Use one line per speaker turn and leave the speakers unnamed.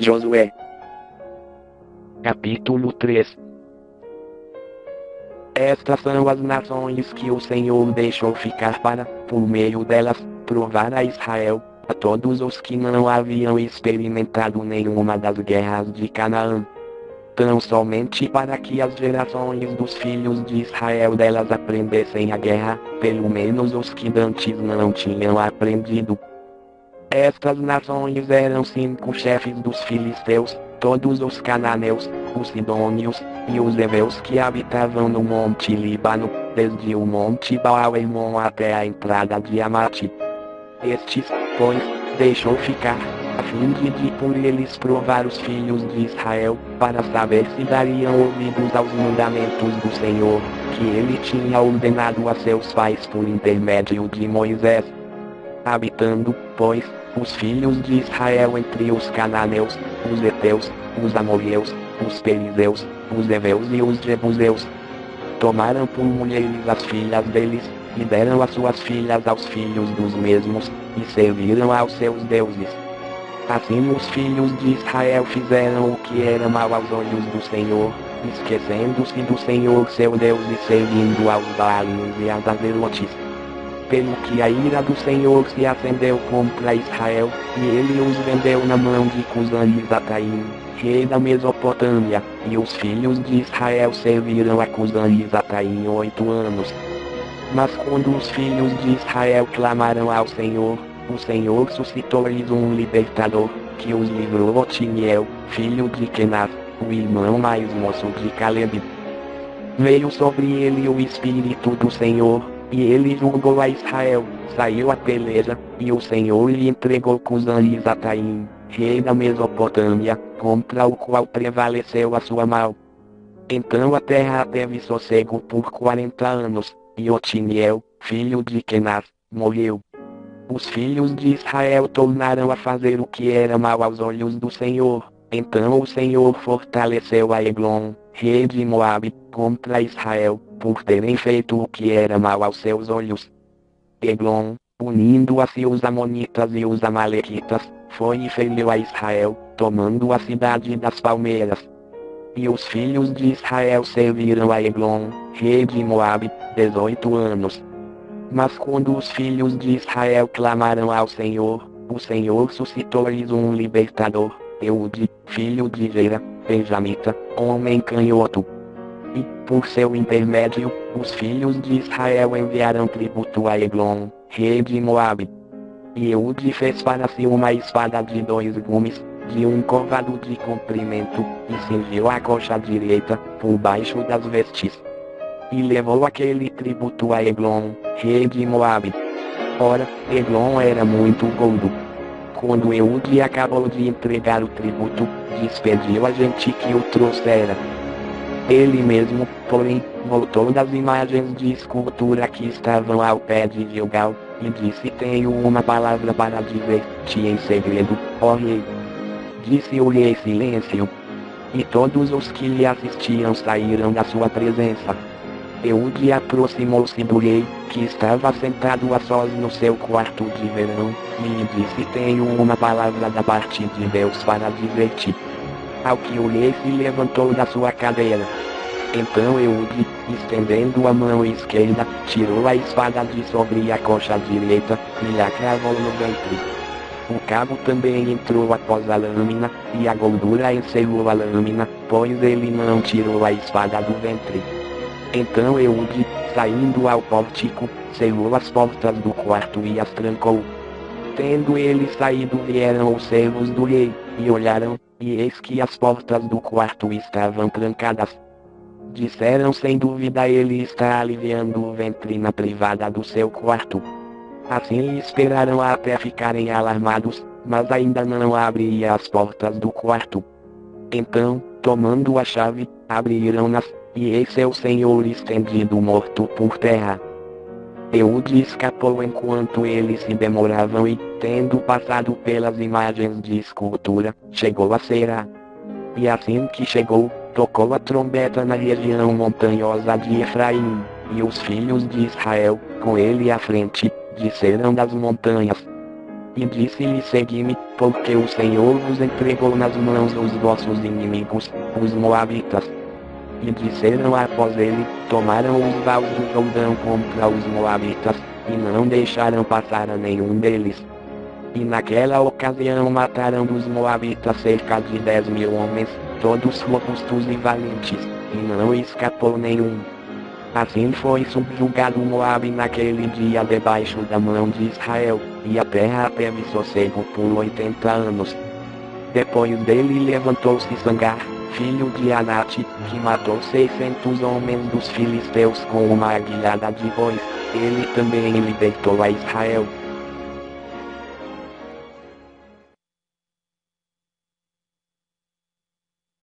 Josué. Capítulo 3. Estas são as nações que o Senhor deixou ficar para, por meio delas, provar a Israel, a todos os que não haviam experimentado nenhuma das guerras de Canaã. Tão somente para que as gerações dos filhos de Israel delas aprendessem a guerra, pelo menos os que dantes não tinham aprendido. Estas nações eram 5 chefes dos filisteus, todos os cananeus, os sidônios, e os heveus que habitavam no monte Líbano, desde o monte Baal-Hermon até a entrada de Amate. Estes, pois, deixou ficar, a fim de por eles provar os filhos de Israel, para saber se dariam ouvidos aos mandamentos do Senhor, que ele tinha ordenado a seus pais por intermédio de Moisés. Habitando, pois, os filhos de Israel entre os cananeus, os heteus, os amorreus, os perizeus, os heveus e os jebuseus. Tomaram por mulheres as filhas deles, e deram as suas filhas aos filhos dos mesmos, e serviram aos seus deuses. Assim os filhos de Israel fizeram o que era mal aos olhos do Senhor, esquecendo-se do Senhor seu Deus e servindo aos Baalins e às Azerotes. Pelo que a ira do Senhor se acendeu contra Israel, e ele os vendeu na mão de Cusã-Risataim, rei da Mesopotâmia, e os filhos de Israel serviram a Cusã-Risataim 8 anos. Mas quando os filhos de Israel clamaram ao Senhor, o Senhor suscitou-lhes um libertador, que os livrou Otiniel, filho de Kenaz, o irmão mais moço de Caleb. Veio sobre ele o Espírito do Senhor, e ele julgou a Israel, saiu a peleja, e o Senhor lhe entregou Cusã-Risataim, rei da Mesopotâmia, contra o qual prevaleceu a sua mão. Então a terra teve sossego por 40 anos, e Otiniel, filho de Kenaz, morreu. Os filhos de Israel tornaram a fazer o que era mal aos olhos do Senhor. Então o Senhor fortaleceu a Eglon, rei de Moabe, contra Israel, por terem feito o que era mal aos seus olhos. Eglon, unindo a si os amonitas e os amalequitas, foi e feriu a Israel, tomando a cidade das palmeiras. E os filhos de Israel serviram a Eglon, rei de Moabe, 18 anos. Mas quando os filhos de Israel clamaram ao Senhor, o Senhor suscitou-lhes um libertador, Eude, filho de Gera, benjamita, homem canhoto. E, por seu intermédio, os filhos de Israel enviaram tributo a Eglon, rei de Moabe. E Eude fez para si uma espada de 2 gumes, de 1 côvado de comprimento, e cingiu a coxa direita, por baixo das vestes. E levou aquele tributo a Eglon, rei de Moabe. Ora, Eglon era muito gordo. Quando Eude acabou de entregar o tributo, despediu a gente que o trouxera. Ele mesmo, porém, voltou das imagens de escultura que estavam ao pé de Gilgal, e disse: tenho uma palavra para dizer-te em segredo, ó rei. Disse o rei: silêncio. E todos os que lhe assistiam saíram da sua presença. Eude aproximou-se do rei, que estava sentado a sós no seu quarto de verão, e lhe disse: tenho uma palavra da parte de Deus para dizer-te. Ao que o rei se levantou da sua cadeira. Então Eude, estendendo a mão esquerda, tirou a espada de sobre a coxa direita, e a cravou no ventre. O cabo também entrou após a lâmina, e a gordura encerrou a lâmina, pois ele não tirou a espada do ventre. Então Eude, saindo ao pórtico, cerrou as portas do quarto e as trancou. Tendo ele saído, vieram os servos do rei, e olharam, e eis que as portas do quarto estavam trancadas. Disseram: sem dúvida ele está aliviando o ventre na privada do seu quarto. Assim esperaram até ficarem alarmados, mas ainda não abria as portas do quarto. Então, tomando a chave, abriram-nas, e eis seu senhor estendido morto por terra. Eude escapou enquanto eles se demoravam e, tendo passado pelas imagens de escultura, chegou a Será. E assim que chegou, tocou a trombeta na região montanhosa de Efraim, e os filhos de Israel, com ele à frente, desceram das montanhas. E disse-lhe: segui-me, porque o Senhor vos entregou nas mãos dos vossos inimigos, os Moabitas. E disseram após ele: tomaram os vales do Jordão contra os Moabitas, e não deixaram passar a nenhum deles. E naquela ocasião mataram dos Moabitas cerca de 10.000 homens, todos robustos e valentes, e não escapou nenhum. Assim foi subjugado Moabe naquele dia debaixo da mão de Israel, e a terra teve sossego por 80 anos. Depois dele levantou-se Sangar, filho de Anate, que matou 600 homens dos filisteus com uma aguilhada de bois. Ele também libertou a Israel.